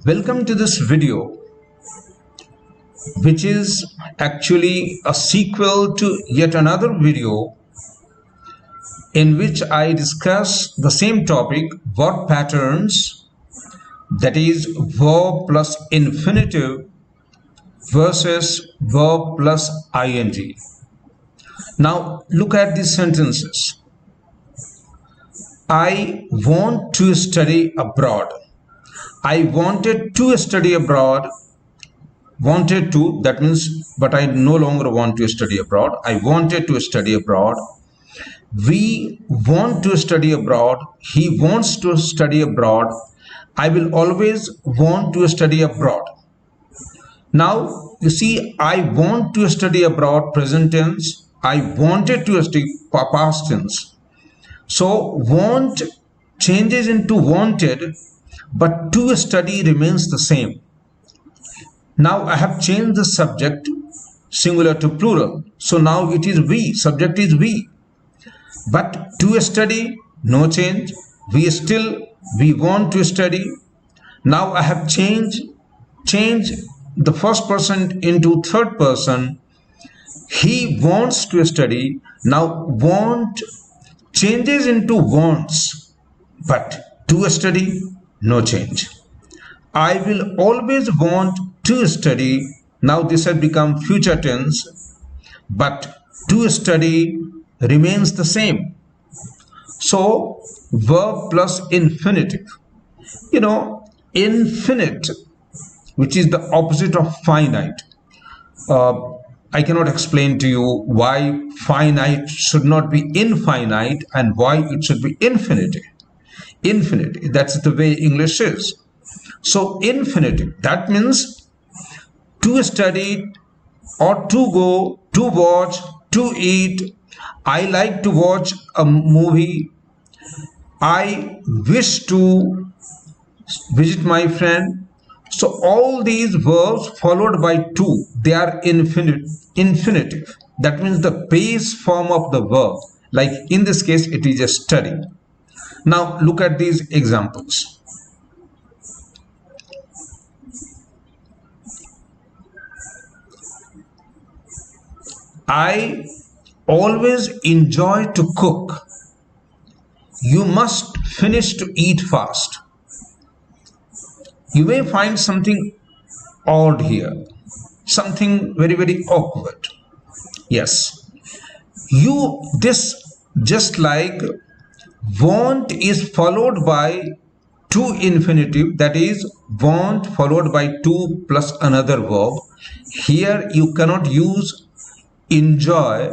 Welcome to this video, which is actually a sequel to yet another video in which I discuss the same topic, verb patterns, that is verb plus infinitive versus verb plus ing. Now look at these sentences. I want to study abroad. I wanted to study abroad. Wanted to, that means, but I no longer want to study abroad. I wanted to study abroad. We want to study abroad. He wants to study abroad. I will always want to study abroad. Now, you see, I want to study abroad, present tense. I wanted to study, past tense. So, want changes into wanted, but to study remains the same. Now, I have changed the subject, singular to plural. So, now it is we, subject is we. But to study, no change. We want to study. Now I have changed the first person into third person. He wants to study. Now want changes into wants, but to study, no change. I will always want to study. Now this has become future tense, but to study remains the same. So verb plus infinitive. Infinite, which is the opposite of finite. I cannot explain to you why finite should not be infinite and why it should be infinite. Infinite, that's the way English is. So infinitive, that means to study or to go, to watch, to eat. I like to watch a movie. I wish to visit my friend. So all these verbs followed by to, they are infinitive. That means the base form of the verb. Like in this case, it is a study. Now look at these examples. I always enjoy to cook. You must finish to eat fast. You may find something odd here, something very, very awkward. Yes, this just like want is followed by to infinitive, that is want followed by to plus another verb. Here you cannot use enjoy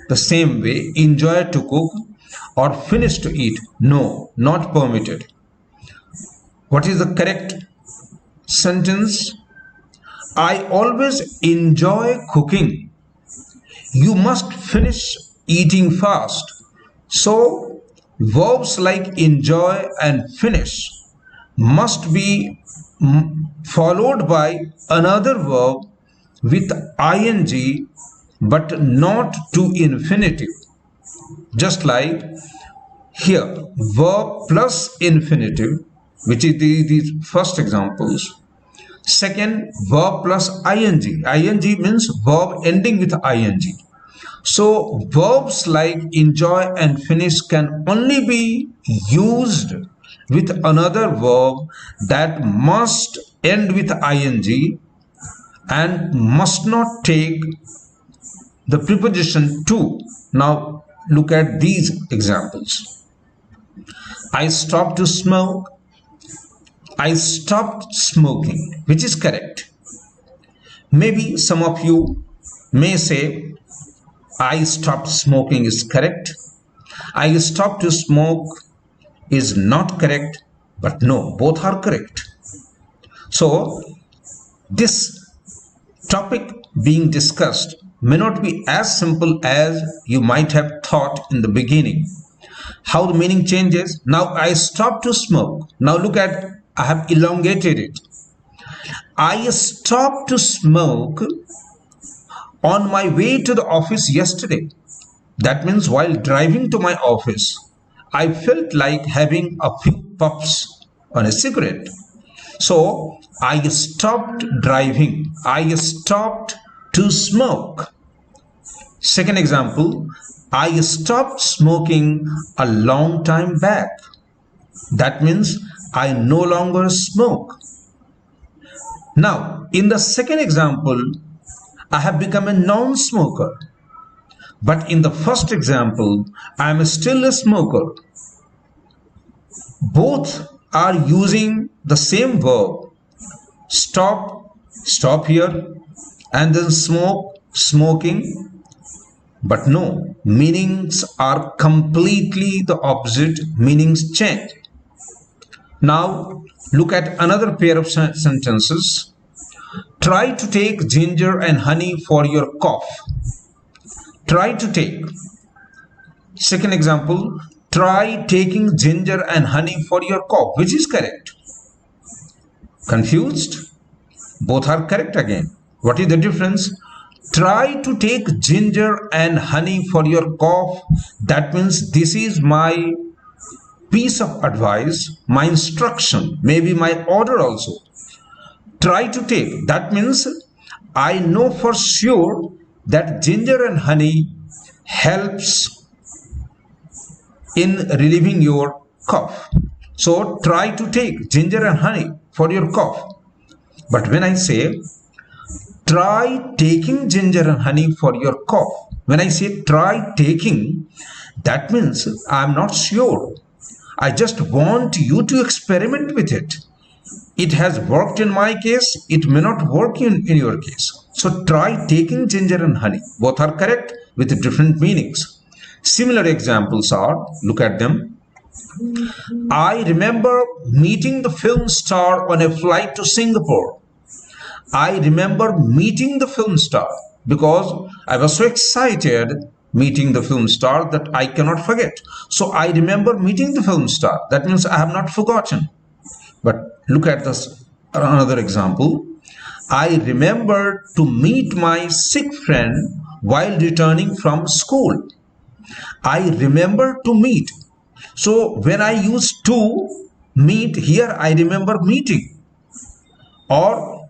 the same way, enjoy to cook or finish to eat. No, not permitted. What is the correct sentence? I always enjoy cooking. You must finish eating fast. So verbs like enjoy and finish must be followed by another verb with ing, but not to infinitive. Just like here, verb plus infinitive, which is these first examples. Second, verb plus ing. Ing means verb ending with ing. So verbs like enjoy and finish can only be used with another verb that must end with ing and must not take the preposition to. Now look at these examples. I stopped to smoke. I stopped smoking, which is correct. Maybe some of you may say I stopped smoking is correct. I stopped to smoke is not correct, but no, both are correct. So this topic being discussed may not be as simple as you might have thought in the beginning. How the meaning changes. Now I stopped to smoke. Now look at, I have elongated it. I stopped to smoke on my way to the office yesterday. That means while driving to my office, I felt like having a few puffs on a cigarette. So I stopped driving. I stopped to smoke. Second example, I stopped smoking a long time back. That means I no longer smoke. Now, in the second example, I have become a non-smoker. But in the first example, I am still a smoker. Both are using the same verb. Stop, stop here, and then smoke, smoking. But no, meanings are completely the opposite. Meanings change. Now, look at another pair of sentences. Try to take ginger and honey for your cough. Try to take. Second example, try taking ginger and honey for your cough. Which is correct? Confused? Both are correct again. What is the difference? Try to take ginger and honey for your cough. That means this is my piece of advice, my instruction, maybe my order also. Try to take. That means I know for sure that ginger and honey helps in relieving your cough. So try to take ginger and honey for your cough. But when I say try taking ginger and honey for your cough, when I say try taking, that means I am not sure. I just want you to experiment with it. It has worked in my case, it may not work in your case. So try taking ginger and honey. Both are correct with different meanings. Similar examples are, look at them. I remember meeting the film star on a flight to Singapore. I remember meeting the film star because I was so excited meeting the film star that I cannot forget. So I remember meeting the film star. That means I have not forgotten. But look at this another example. I remember to meet my sick friend while returning from school. I remember to meet. So when I use to meet, here I remember meeting. Or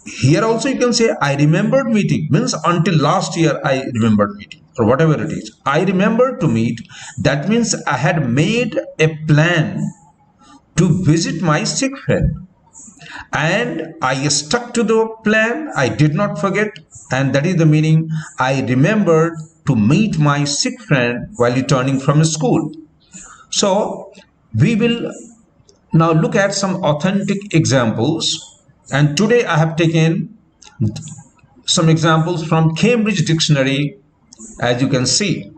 here also you can say I remembered meeting, means until last year I remembered meeting, or whatever it is. I remember to meet, that means I had made a plan to visit my sick friend. And I stuck to the plan, I did not forget, and that is the meaning. I remembered to meet my sick friend while returning from school. So we will now look at some authentic examples. And today I have taken some examples from Cambridge Dictionary, as you can see.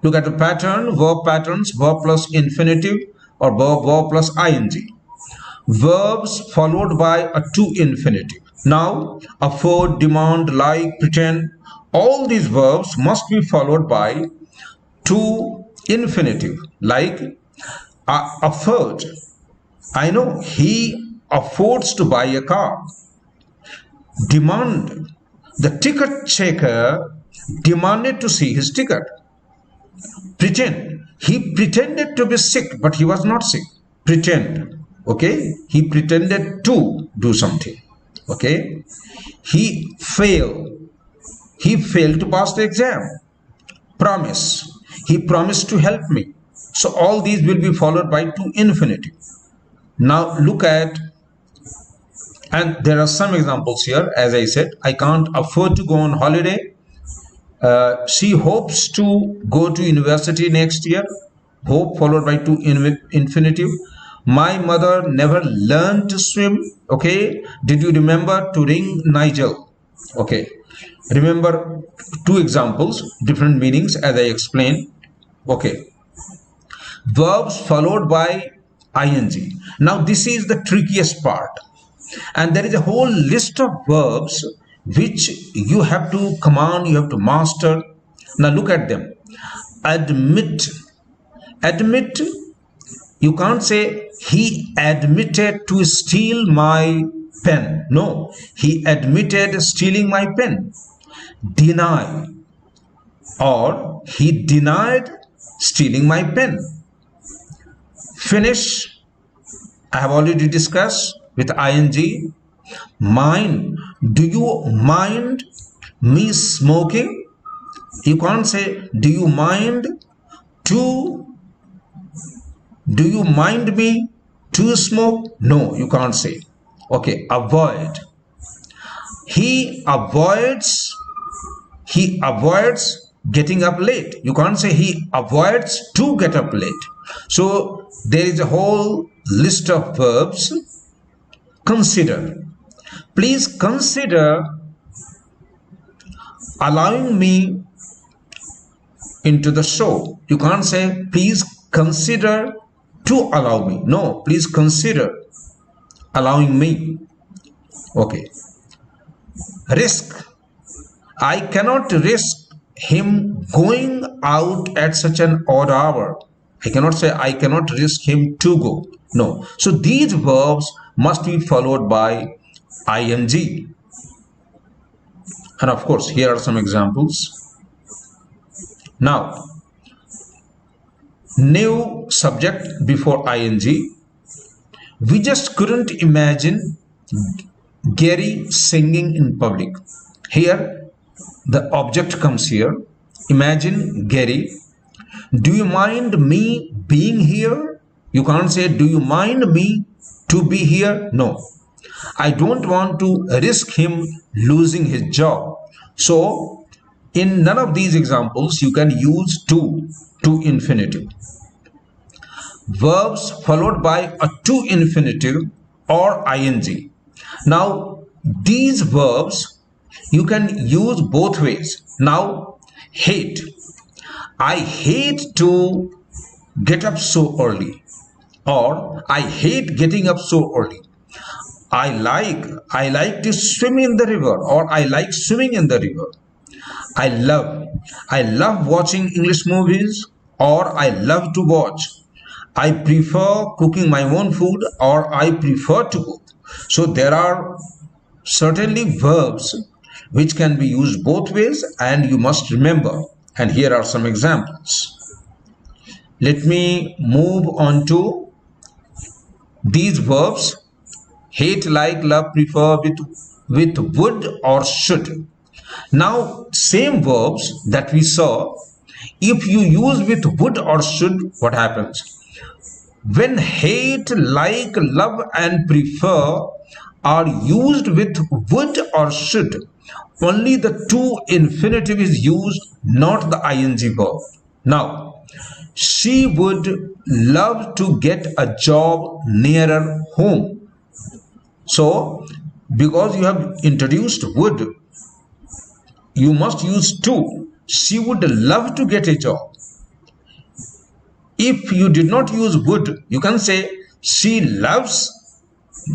Look at the pattern, verb patterns, verb plus infinitive or verb plus ing. Verbs followed by a to infinitive. Now, afford, demand, like, pretend, all these verbs must be followed by to infinitive. Like, afford. I know he affords to buy a car. Demand. The ticket checker demanded to see his ticket. Pretend. He pretended to be sick, but he was not sick. Pretend. Okay. He pretended to do something. Okay. He failed. He failed to pass the exam. Promise. He promised to help me. So all these will be followed by to infinitive. Now look at, and there are some examples here. As I said, I can't afford to go on holiday. She hopes to go to university next year. Hope followed by to infinitive. My mother never learned to swim. Okay. Did you remember to ring Nigel? Okay. Remember two examples, different meanings as I explained. Okay. Verbs followed by ing. Now this is the trickiest part. And there is a whole list of verbs which you have to command, you have to master. Now look at them. Admit. Admit, you can't say he admitted to steal my pen. No, he admitted stealing my pen. Deny, or he denied stealing my pen. Finish, I have already discussed with ing. Mind. Do you mind me smoking? You can't say, do you mind to, do you mind me to smoke? No, you can't say. Okay, avoid. He avoids, he avoids getting up late. You can't say he avoids to get up late. So there is a whole list of verbs. Consider. Please consider allowing me into the show. You can't say please consider to allow me. No, please consider allowing me. Okay. Risk. I cannot risk him going out at such an odd hour. I cannot say I cannot risk him to go. No. So these verbs must be followed by ing. And of course, here are some examples. Now, new subject before ing. We just couldn't imagine Gary singing in public. Here, the object comes here. Imagine Gary. Do you mind me being here? You can't say, do you mind me to be here? No. I don't want to risk him losing his job. So, in none of these examples, you can use to infinitive. Verbs followed by a to infinitive or ing. Now, these verbs you can use both ways. Now, hate. I hate to get up so early, or I hate getting up so early. I like to swim in the river, or I like swimming in the river. I love watching English movies, or I love to watch. I prefer cooking my own food, or I prefer to cook. So there are certainly verbs which can be used both ways, and you must remember. And here are some examples. Let me move on to these verbs. Hate, like, love, prefer with would or should. Now, same verbs that we saw, if you use with would or should, what happens? When hate, like, love and prefer are used with would or should, only the to infinitive is used, not the ing verb. Now, she would love to get a job nearer home. So, because you have introduced would, you must use to. She would love to get a job. If you did not use would, you can say she loves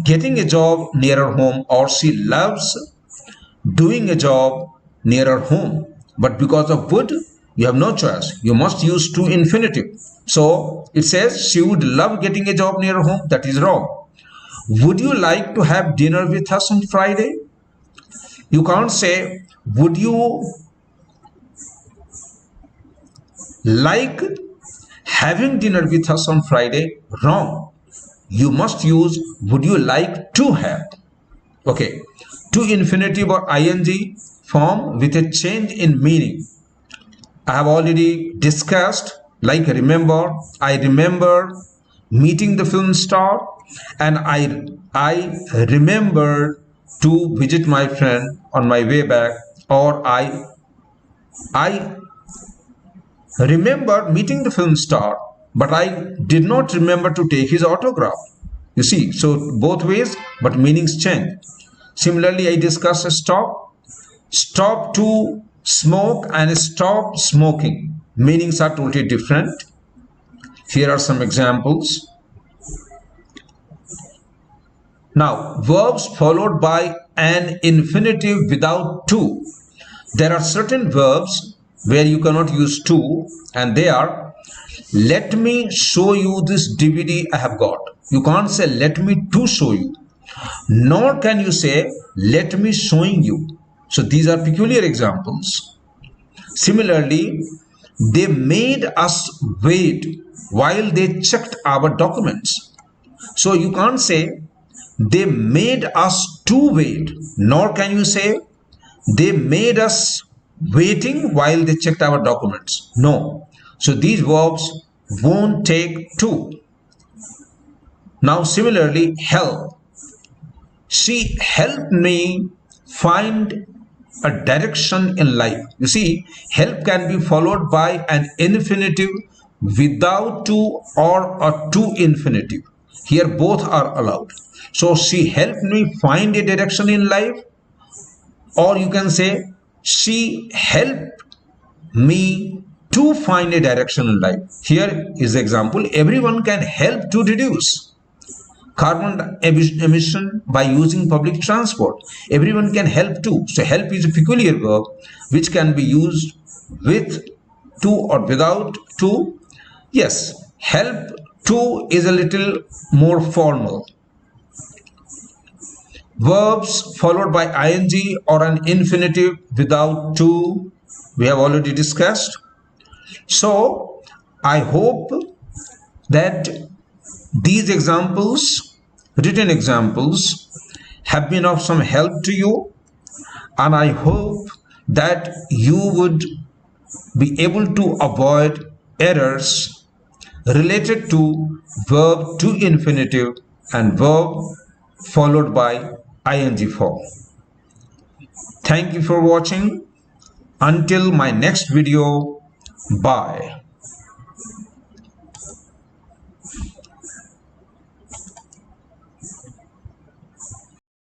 getting a job nearer home, or she loves doing a job nearer home. But because of would, you have no choice. You must use to infinitive. So it says she would love getting a job near home. That is wrong. Would you like to have dinner with us on Friday? You can't say, would you like having dinner with us on Friday? Wrong. You must use, would you like to have? Okay. To infinitive or ing form with a change in meaning. I have already discussed, like remember, I remember meeting the film star, and I remember to visit my friend on my way back, or I remember meeting the film star, but I did not remember to take his autograph. You see, so both ways, but meanings change. Similarly, I discussed stop to smoke and stop smoking. Meanings are totally different. Here are some examples. Now, verbs followed by an infinitive without to. There are certain verbs where you cannot use to, and they are, let me show you this DVD I have got. You can't say let me to show you, nor can you say let me showing you. So these are peculiar examples. Similarly, they made us wait while they checked our documents. So you can't say they made us to wait, nor can you say they made us waiting while they checked our documents. No. So these verbs won't take to. Now similarly, help. She helped me find a direction in life. You see, help can be followed by an infinitive without to or a to infinitive. Here both are allowed. So she helped me find a direction in life, or you can say she helped me to find a direction in life. Here is the example. Everyone can help to reduce carbon emission by using public transport. Everyone can help to. So help is a peculiar verb which can be used with to or without to. Yes, help to is a little more formal. Verbs followed by ing or an infinitive without to, we have already discussed. So I hope that these examples, written examples, have been of some help to you, and I hope that you would be able to avoid errors related to verb to infinitive and verb followed by ing form. Thank you for watching. Until my next video, bye.